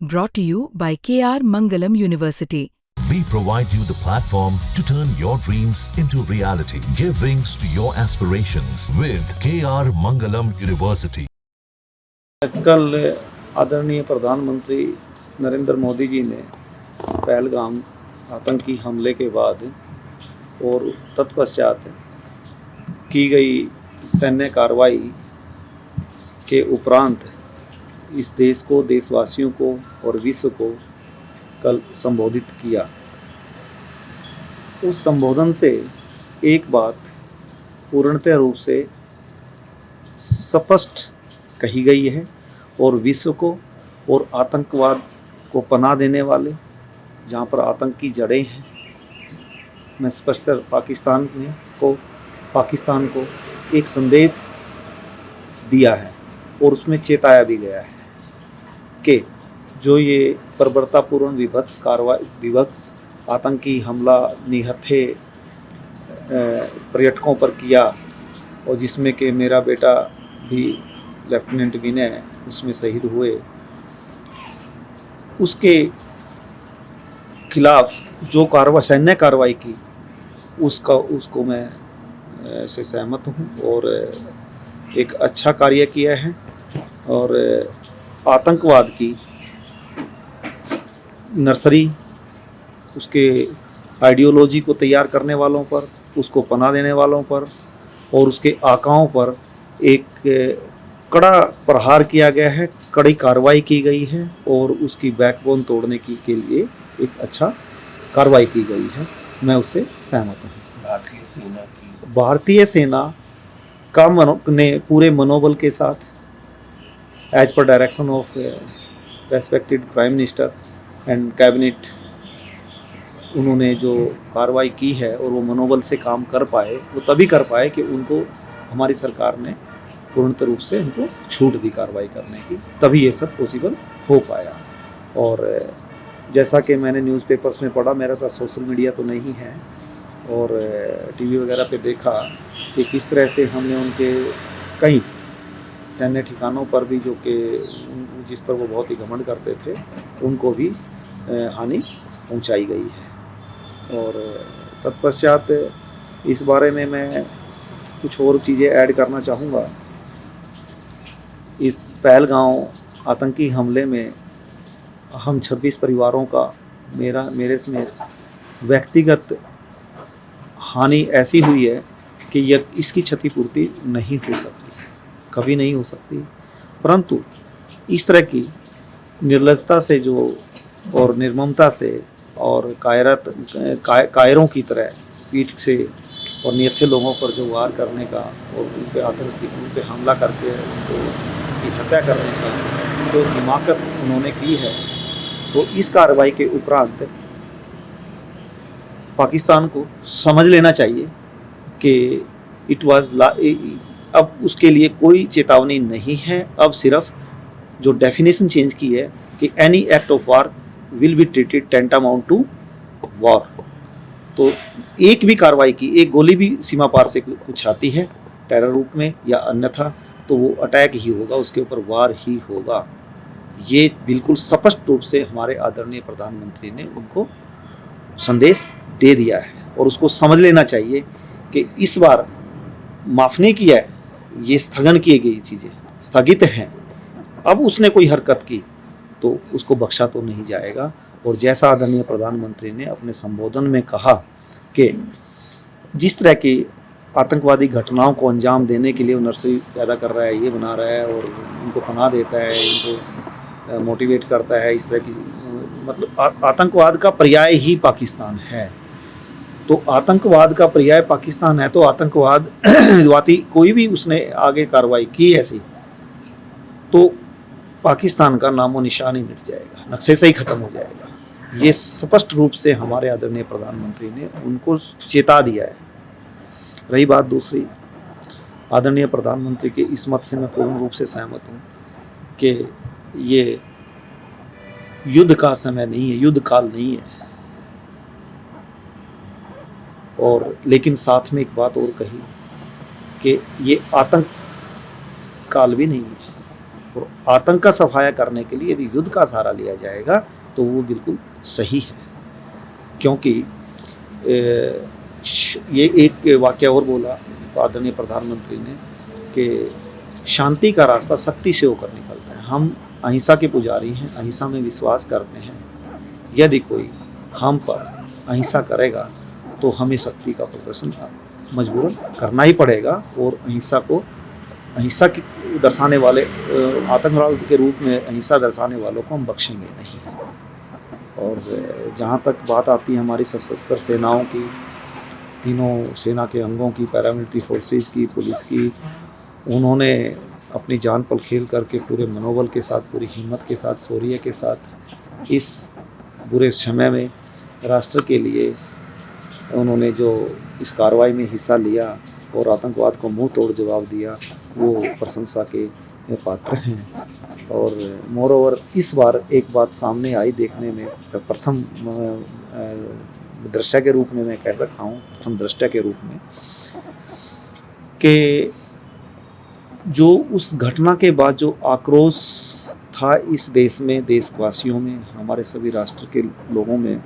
Brought to you by KR Mangalam University. We provide you the platform to turn your dreams into reality. Give wings to your aspirations with KR Mangalam University. कल आदरणीय प्रधानमंत्री नरेंद्र मोदी जी ने पहलगाम आतंकी हमले के बाद और तत्पश्चात की गई सैन्य कार्रवाई के उपरांत इस देश को, देशवासियों को और विश्व को कल संबोधित किया। उस संबोधन से एक बात पूर्णतः रूप से स्पष्ट कही गई है और विश्व को और आतंकवाद को पनाह देने वाले, जहाँ पर आतंक की जड़ें हैं, मैं स्पष्ट पाकिस्तान को एक संदेश दिया है और उसमें चेताया भी गया है कि जो ये बर्बरतापूर्ण विभत्स आतंकी हमला निहत्थे पर्यटकों पर किया और जिसमें कि मेरा बेटा भी लेफ्टिनेंट विनय उसमें शहीद हुए, उसके खिलाफ जो सैन्य कार्रवाई की उसको मैं से सहमत हूँ और एक अच्छा कार्य किया है। और आतंकवाद की नर्सरी, उसके आइडियोलॉजी को तैयार करने वालों पर, उसको पनाह देने वालों पर और उसके आकाओं पर एक कड़ा प्रहार किया गया है, कड़ी कार्रवाई की गई है और उसकी बैकबोन तोड़ने के लिए एक अच्छा कार्रवाई की गई है। मैं उससे सहमत हूँ। भारतीय सेना का ने पूरे मनोबल के साथ as per direction of respected prime minister and cabinet उन्होंने जो कार्रवाई की है और वो मनोबल से काम कर पाए, वो तभी कर पाए कि उनको हमारी सरकार ने पूर्णतः रूप से उनको छूट दी कार्रवाई करने की, तभी ये सब पॉसिबल हो पाया। और जैसा कि मैंने न्यूज़पेपर्स में पढ़ा, मेरा पास सोशल मीडिया तो नहीं है, और टीवी वगैरह पे देखा कि किस तरह से हमने उनके कई सैन्य ठिकानों पर भी, जो कि जिस पर वो बहुत ही घमंड करते थे, उनको भी हानि पहुंचाई गई है। और तत्पश्चात इस बारे में मैं कुछ और चीज़ें ऐड करना चाहूँगा। इस पहलगाम आतंकी हमले में हम 26 परिवारों का मेरे समेत व्यक्तिगत हानि ऐसी हुई है कि इसकी क्षतिपूर्ति नहीं हो सकती, कभी नहीं हो सकती। परंतु इस तरह की निर्लजता से जो और निर्ममता से और कायरों की तरह पीठ से और निहत्थे लोगों पर जो वार करने का और उन पे हमला करके उनकी हत्या करने का जो हिमाकत उन्होंने की है, तो इस कार्रवाई के उपरांत पाकिस्तान को समझ लेना चाहिए कि अब उसके लिए कोई चेतावनी नहीं है। अब सिर्फ जो डेफिनेशन चेंज की है कि any act of war will be treated tantamount to war. तो एक भी कार्रवाई की, एक गोली भी सीमा पार से कुछ आती है टेरर रूप में या अन्यथा, तो वो अटैक ही होगा, उसके ऊपर वार ही होगा। ये बिल्कुल स्पष्ट रूप से हमारे आदरणीय प्रधानमंत्री ने उनको संदेश दे दिया है और उसको समझ लेना चाहिए कि इस बार माफ़ नहीं किया है, ये स्थगन की गई चीज़ें स्थगित हैं। अब उसने कोई हरकत की तो उसको बख्शा तो नहीं जाएगा। और जैसा आदरणीय प्रधानमंत्री ने अपने संबोधन में कहा कि जिस तरह की आतंकवादी घटनाओं को अंजाम देने के लिए वो नर्सरी पैदा कर रहा है, ये बना रहा है और उनको पनाह देता है, इनको मोटिवेट करता है, इस तरह की मतलब आतंकवाद का पर्याय ही पाकिस्तान है। तो आतंकवाद का पर्याय पाकिस्तान है, तो आतंकवादी कोई भी उसने आगे कार्रवाई की ऐसी, तो पाकिस्तान का नामो निशान ही मिट जाएगा, नक्शे से ही ख़त्म हो जाएगा। ये स्पष्ट रूप से हमारे आदरणीय प्रधानमंत्री ने उनको चेता दिया है। रही बात दूसरी, आदरणीय प्रधानमंत्री के इस मत से मैं पूर्ण रूप से सहमत हूँ कि ये युद्ध का समय नहीं है, युद्ध काल नहीं है। और लेकिन साथ में एक बात और कही कि ये आतंक काल भी नहीं है, और आतंक का सफाया करने के लिए यदि युद्ध का सहारा लिया जाएगा तो वो बिल्कुल सही है। क्योंकि ये एक वाक्य और बोला आदरणीय प्रधानमंत्री ने कि शांति का रास्ता शक्ति से होकर निकलता है। हम अहिंसा के पुजारी हैं, अहिंसा में विश्वास करते हैं। यदि कोई हम पर अहिंसा करेगा तो हमें शक्ति का प्रदर्शन मजबूरन करना ही पड़ेगा, और अहिंसा की दर्शाने वाले आतंकवाद के रूप में अहिंसा दर्शाने वालों को हम बख्शेंगे नहीं। और जहाँ तक बात आती है हमारी सशस्त्र सेनाओं की, तीनों सेना के अंगों की, पैरामिलिट्री फोर्सेस की, पुलिस की, उन्होंने अपनी जान पर खेल करके पूरे मनोबल के साथ, पूरी हिम्मत के साथ, शौर्य के साथ इस बुरे समय में राष्ट्र के लिए उन्होंने जो इस कार्रवाई में हिस्सा लिया और आतंकवाद को मुंह तोड़ जवाब दिया, वो प्रशंसा के पात्र हैं। और मोरओवर इस बार एक बात सामने आई देखने में, प्रथम दृष्टया के रूप में मैं कह सकता हूँ, प्रथम दृष्टया के रूप में, कि जो उस घटना के बाद जो आक्रोश था इस देश में, देशवासियों में, हमारे सभी राष्ट्र के लोगों में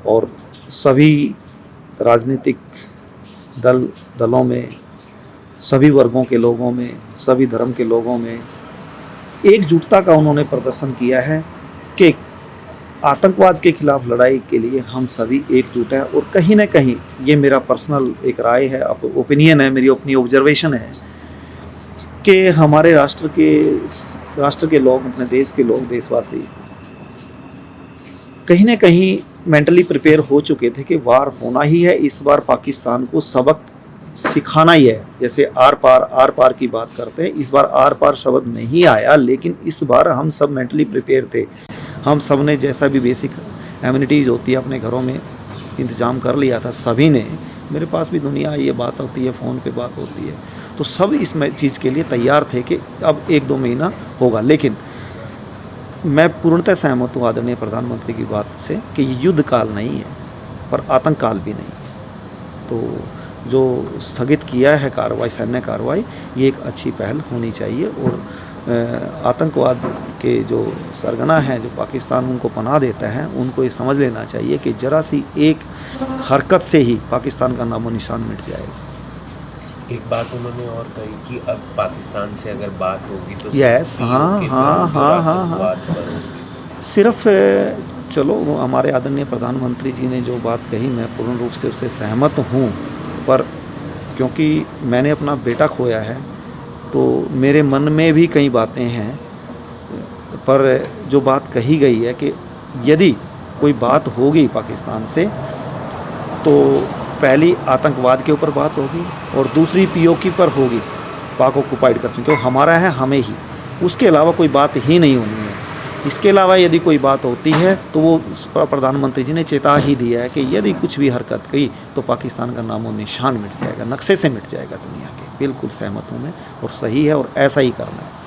और सभी राजनीतिक दलों में, सभी वर्गों के लोगों में, सभी धर्म के लोगों में एकजुटता का उन्होंने प्रदर्शन किया है कि आतंकवाद के खिलाफ लड़ाई के लिए हम सभी एकजुट हैं। और कहीं ना कहीं ये मेरा पर्सनल एक राय है, ओपिनियन है, मेरी अपनी ऑब्जर्वेशन है कि हमारे राष्ट्र के लोग, अपने देश के लोग, देशवासी कहीं ना कहीं मेंटली प्रिपेयर हो चुके थे कि वार होना ही है। इस बार पाकिस्तान को सबक सिखाना ही है। जैसे आर पार की बात करते हैं, इस बार आर पार शब्द नहीं आया, लेकिन इस बार हम सब मेंटली प्रिपेयर थे। हम सब ने जैसा भी बेसिक एम्यूनिटीज़ होती है अपने घरों में इंतज़ाम कर लिया था सभी ने। मेरे पास भी दुनिया ये बात होती है, फ़ोन पे बात होती है, तो सब इस चीज़ के लिए तैयार थे कि अब 1-2 महीना होगा। लेकिन मैं पूर्णतः सहमत हूँ आदरणीय प्रधानमंत्री की बात से कि ये युद्ध काल नहीं है, पर आतंक काल भी नहीं है। तो जो स्थगित किया है कार्रवाई, सैन्य कार्रवाई, ये एक अच्छी पहल होनी चाहिए। और आतंकवाद के जो सरगना हैं, जो पाकिस्तान उनको पनाह देता है, उनको ये समझ लेना चाहिए कि ज़रा सी एक हरकत से ही पाकिस्तान का नामो निशान मिट जाएगा। एक बात उन्होंने और कही कि अब पाकिस्तान से अगर बात होगी तो यस, हाँ, सिर्फ चलो हमारे आदरणीय प्रधानमंत्री जी ने जो बात कही मैं पूर्ण रूप से उससे सहमत हूँ, पर क्योंकि मैंने अपना बेटा खोया है तो मेरे मन में भी कई बातें हैं। पर जो बात कही गई है कि यदि कोई बात होगी पाकिस्तान से तो पहली आतंकवाद के ऊपर बात होगी और दूसरी पीओके पर होगी, पाक ऑक्युपाइड कश्मीर, तो हमारा है हमें ही, उसके अलावा कोई बात ही नहीं होनी है। इसके अलावा यदि कोई बात होती है तो वो प्रधानमंत्री जी ने चेता ही दिया है कि यदि कुछ भी हरकत की तो पाकिस्तान का नामो निशान मिट जाएगा, नक्शे से मिट जाएगा दुनिया के। बिल्कुल सहमत हूँ मैं, और सही है और ऐसा ही करना है।